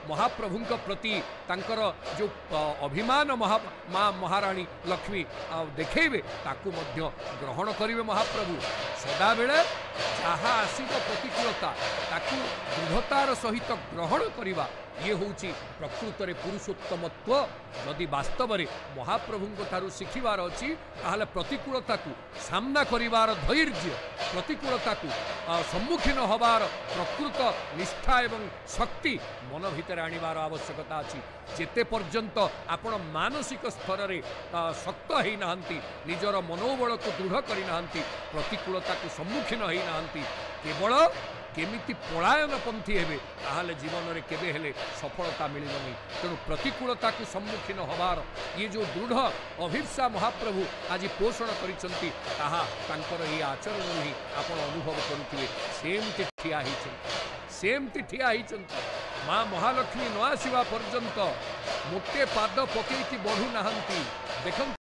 महाप्रभुंक प्रति तांकर जो अभिमान माँ महाराणी लक्ष्मी देखैबे ताकू मध्य ग्रहण करिवे महाप्रभु सदा बेले जहाँ आसिब प्रतिकूलता ताकू दृढ़तार सहित ग्रहण करिवा ये होची प्रकृत रे पुरुषोत्तमत्व जदि वास्तव में महाप्रभु ठारू शिखिबार अछि ताहले प्रतिकूलता को सामना करिवार धैर्य प्रतिकूलता को सम्मुखीन हबार प्रकृत निष्ठा एवं शक्ति मन भितर आनिबार आवश्यकता अछि जेते पर्यंत आपण मानसिक स्तर रे शक्त हेई नाहंती निजर मनोबल को दृढ़ करि नाहंती प्रतिकूलता को सम्मुखीन हेई नाहंती केवल केमिति पलायन पंथी हेबे ताहले जीवन रे केबे हेले सफलता मिलिब नहीं तेणु प्रतिकूलता को सम्मुखीन हबार ये जो दृढ़ अभिप्सा महाप्रभु आज पोषण करिसंती ताहा तांकर ये आचरण ही आपण अनुभव करुथिबे सेमती ठिया हिचंती माँ महालक्ष्मी न आसिबा पर्यंत मोटे पाद पकेइकी बढ़ु नाहंती देखंतु